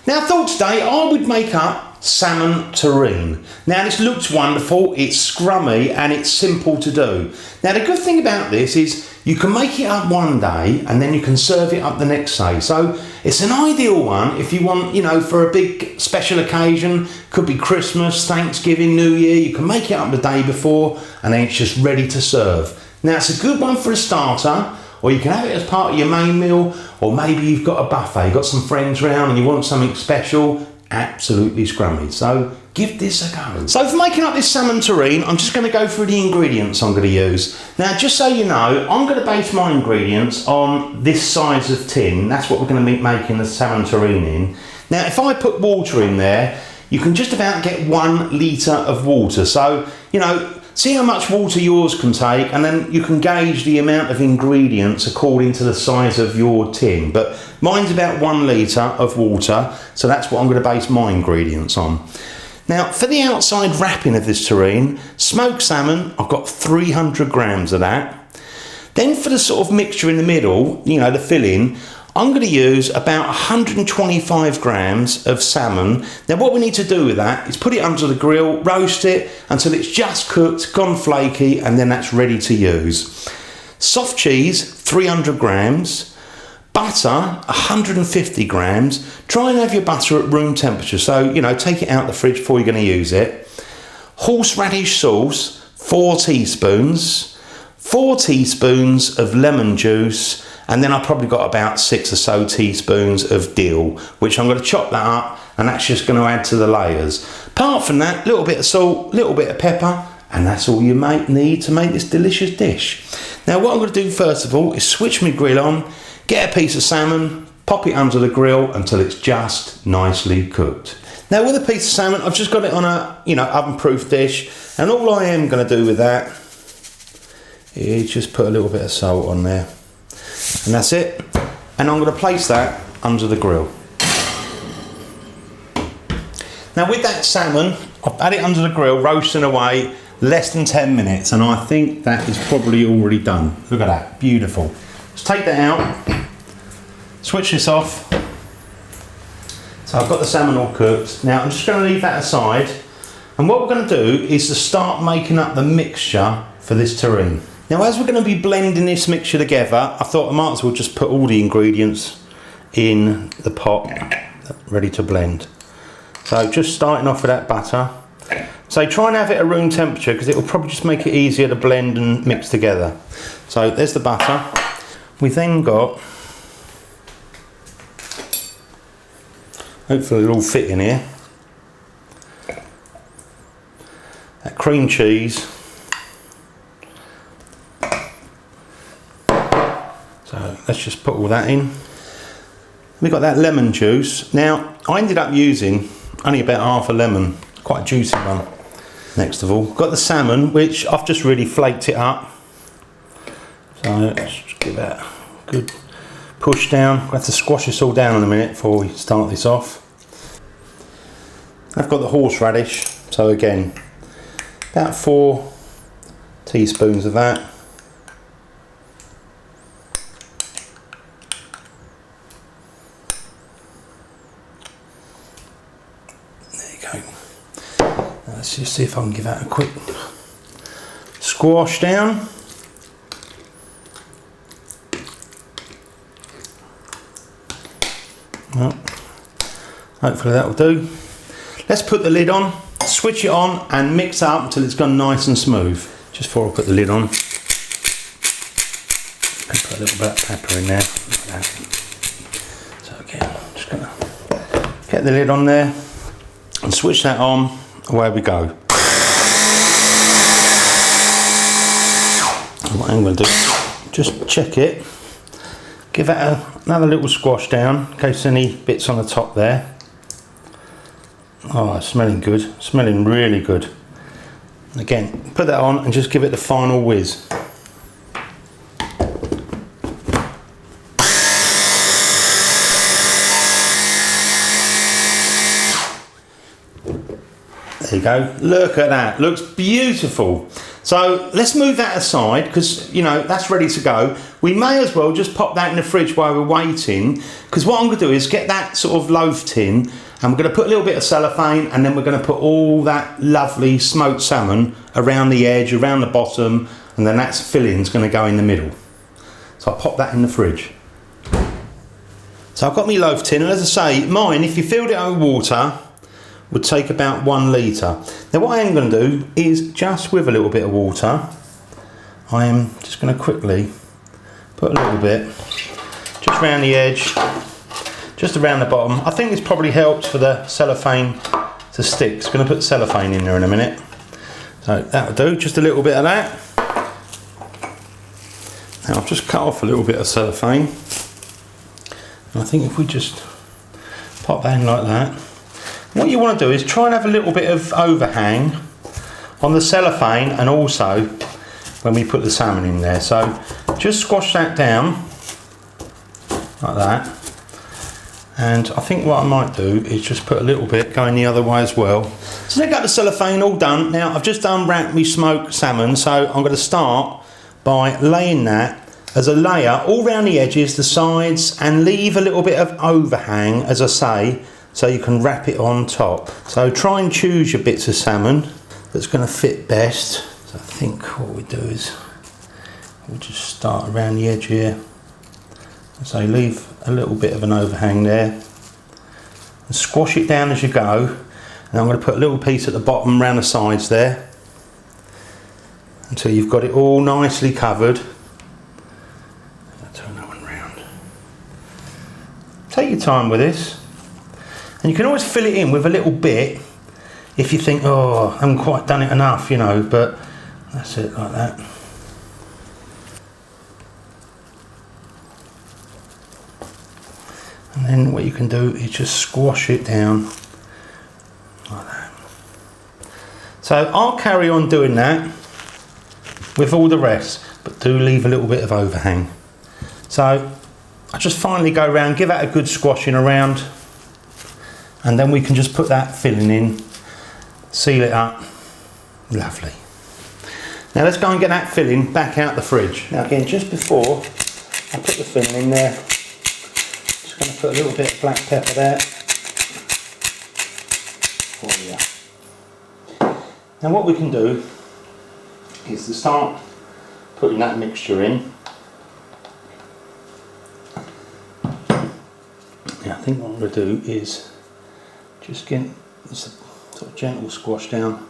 Now I thought today I would make up salmon terrine. Now this looks wonderful, it's scrummy and it's simple to do. Now the good thing about this is you can make it up one day and then you can serve it up the next day. So it's an ideal one if you want, you know, for a big special occasion. Could be Christmas, Thanksgiving, New Year. You can make it up the day before and then it's just ready to serve. Now it's a good one for a starter, or you can have it as part of your main meal, or maybe you've got a buffet, you've got some friends round and you want something special. Absolutely scrummy. So give this a go. So for making up this salmon terrine, I'm just going to go through the ingredients I'm going to use. Now just so you know, I'm going to base my ingredients on this size of tin. That's what we're going to be making the salmon terrine in. Now if I put water in there, you can just about get 1 litre of water. So, you know, see how much water yours can take, and then you can gauge the amount of ingredients according to the size of your tin. But mine's about 1 litre of water, so that's what I'm going to base my ingredients on. Now, for the outside wrapping of this terrine, smoked salmon, I've got 300 grams of that. Then for the sort of mixture in the middle, you know, the filling, I'm going to use about 125 grams of salmon. Now what we need to do with that is put it under the grill, roast it until it's just cooked, gone flaky, and then that's ready to use. Soft cheese, 300 grams. Butter, 150 grams. Try and have your butter at room temperature. So, you know, take it out of the fridge before you're going to use it. Horseradish sauce, 4 teaspoons. 4 teaspoons of lemon juice. And then I've probably got about 6 or so teaspoons of dill, which I'm going to chop that up, and that's just going to add to the layers. Apart from that, a little bit of salt, a little bit of pepper, and that's all you need to make this delicious dish. Now what I'm going to do first of all is switch my grill on, get a piece of salmon, pop it under the grill until it's just nicely cooked. Now with a piece of salmon, I've just got it on a, you know, oven-proof dish, and all I am going to do with that is just put a little bit of salt on there. And that's it, and I'm going to place that under the grill. Now with that salmon, I've had it under the grill roasting away less than 10 minutes, and I think that is probably already done. Look at that, beautiful. Let's take that out, switch this off. So I've got the salmon all cooked. Now I'm just going to leave that aside, and what we're going to do is to start making up the mixture for this terrine. Now as we're going to be blending this mixture together, I thought I might as well just put all the ingredients in the pot ready to blend. So just starting off with that butter. So try and have it at room temperature because it will probably just make it easier to blend and mix together. So there's the butter. We then got, hopefully it'll all fit in here, that cream cheese. So let's just put all that in. We've got that lemon juice. Now I ended up using only about half a lemon, quite a juicy one. Next of all, got the salmon, which I've just really flaked it up. So let's just give that a good push down. We'll have to squash this all down in a minute before we start this off. I've got the horseradish, so again, about 4 teaspoons of that. Let's just see if I can give that a quick squash down. Well, hopefully that will do. Let's put the lid on, switch it on and mix up until it's gone nice and smooth. Just before I put the lid on, and put a little bit of pepper in there, like that. So again, just gonna get the lid on there and switch that on. Away we go. What I'm going to do, just check it, give it another little squash down in case any bits on the top there. Oh, it's smelling good, smelling really good. Again, put that on and just give it the final whiz. There There you go, look at that, looks beautiful. So let's move that aside because, you know, that's ready to go. We may as well just pop that in the fridge while we're waiting, because what I'm going to do is get that sort of loaf tin and we're going to put a little bit of cellophane, and then we're going to put all that lovely smoked salmon around the edge, around the bottom, and then that filling's going to go in the middle. So I'll pop that in the fridge. So I've got my loaf tin, and as I say, mine, if you filled it with water, would take about 1 litre. Now what I am going to do is, just with a little bit of water, I am just going to quickly put a little bit just around the edge, just around the bottom. I think this probably helps for the cellophane to stick. It's going to put cellophane in there in a minute. So that'll do, just a little bit of that. Now I've just cut off a little bit of cellophane. And I think if we just pop that in like that. What you want to do is try and have a little bit of overhang on the cellophane, and also when we put the salmon in there. So just squash that down like that. And I think what I might do is just put a little bit going the other way as well. So they've got the cellophane all done. Now I've just unwrapped my smoked salmon, so I'm going to start by laying that as a layer all around the edges, the sides, and leave a little bit of overhang, as I say, so you can wrap it on top. So try and choose your bits of salmon that's going to fit best. So I think what we do is we'll just start around the edge here. So leave a little bit of an overhang there and squash it down as you go. And I'm going to put a little piece at the bottom around the sides there until you've got it all nicely covered. I'll turn that one round. Take your time with this. And you can always fill it in with a little bit if you think, oh, I haven't quite done it enough, you know, but that's it, like that. And then what you can do is just squash it down like that. So I'll carry on doing that with all the rest, but do leave a little bit of overhang. So I just finally go around, give that a good squashing around, and then we can just put that filling in, seal it up. Lovely. Now let's go and get that filling back out the fridge. Now again, just before I put the filling in there, just going to put a little bit of black pepper there. Oh yeah. Now what we can do is to start putting that mixture in. Now I think what I'm going to do is just get this sort of gentle squash down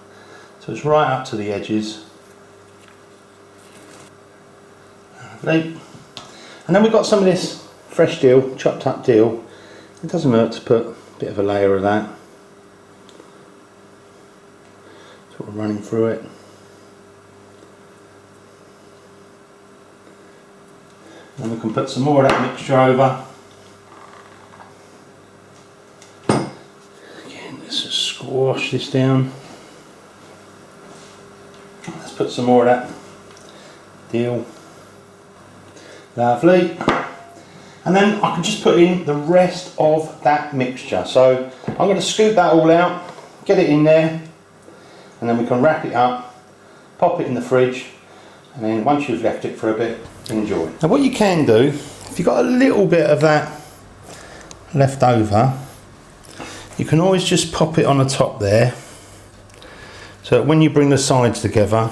so it's right up to the edges. Lovely. And then we've got some of this fresh dill, chopped up dill. It doesn't hurt to put a bit of a layer of that, sort of running through it. And we can put some more of that mixture over. Squash this down. Let's put some more of that dill. Lovely. And then I can just put in the rest of that mixture. So I'm going to scoop that all out, get it in there, and then we can wrap it up, pop it in the fridge, and then once you've left it for a bit, enjoy. Now what you can do, if you've got a little bit of that left over, you can always just pop it on the top there, so that when you bring the sides together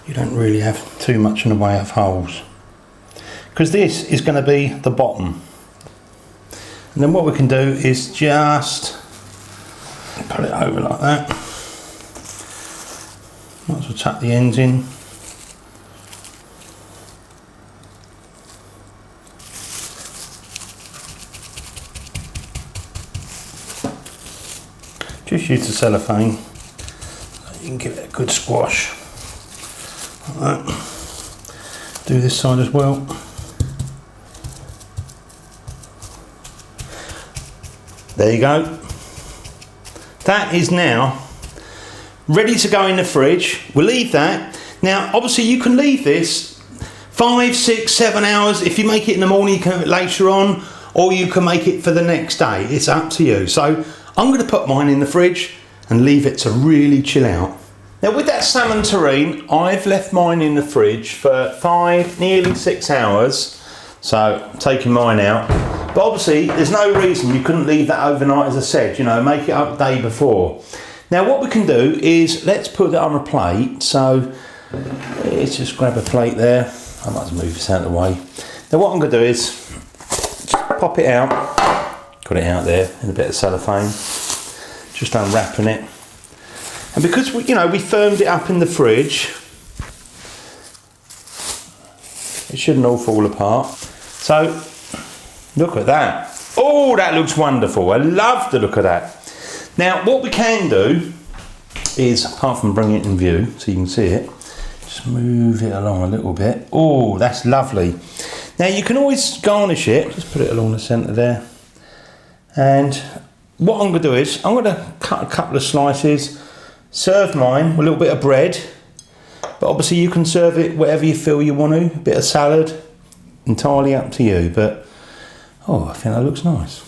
you don't really have too much in the way of holes, because this is going to be the bottom. And then what we can do is just put it over like that. Might as well tuck the ends in. Just use the cellophane so you can give it a good squash like that. Do this side as well. There you go. That is now ready to go in the fridge. We'll leave that. Now obviously you can leave this 5, 6, 7 hours. If you make it in the morning you can have it later on, or you can make it for the next day. It's up to you. So I'm going to put mine in the fridge and leave it to really chill out. Now with that salmon terrine, I've left mine in the fridge for 5, nearly 6 hours. So I'm taking mine out. But obviously there's no reason you couldn't leave that overnight, as I said, you know, make it up the day before. Now what we can do is, let's put that on a plate. So let's just grab a plate there. I might as well move this out of the way. Now what I'm going to do is just pop it out. Got it out there in a bit of cellophane. Just unwrapping it. And because we firmed it up in the fridge, it shouldn't all fall apart. So look at that. Oh, that looks wonderful. I love the look of that. Now what we can do is, apart from bringing it in view so you can see it, just move it along a little bit. Oh, that's lovely. Now you can always garnish it. Just put it along the centre there. And what I'm going to do is, I'm going to cut a couple of slices, serve mine with a little bit of bread, but obviously you can serve it whatever you feel you want to. A bit of salad, entirely up to you, but oh, I think that looks nice.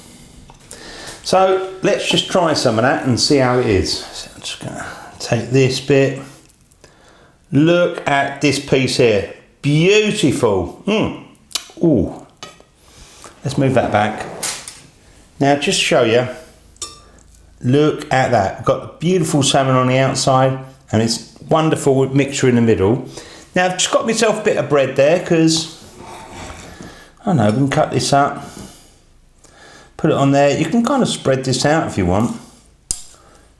So let's just try some of that and see how it is. So I'm just going to take this bit. Look at this piece here, beautiful. Ooh, let's move that back. Now just show you, look at that. I've got beautiful salmon on the outside and it's wonderful mixture in the middle. Now I've just got myself a bit of bread there because, I know, we can cut this up, put it on there. You can kind of spread this out if you want,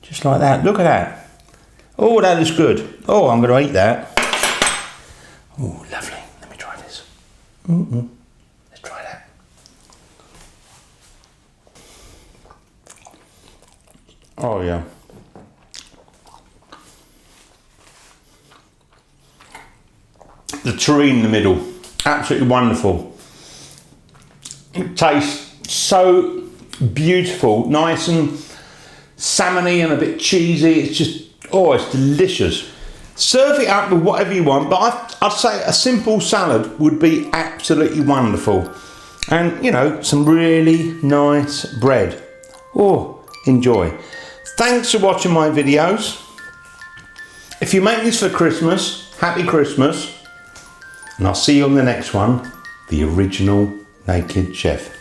just like that. Look at that. Oh, that is good. Oh, I'm going to eat that. Oh, lovely. Let me try this. Let's try that. Oh yeah. The terrine in the middle, absolutely wonderful. It tastes so beautiful, nice and salmony and a bit cheesy. It's just, oh, it's delicious. Serve it up with whatever you want, but I'd say a simple salad would be absolutely wonderful. And, you know, some really nice bread. Oh, enjoy. Thanks for watching my videos. If you make this for Christmas, happy Christmas. And I'll see you on the next one, the Original Naked Chef.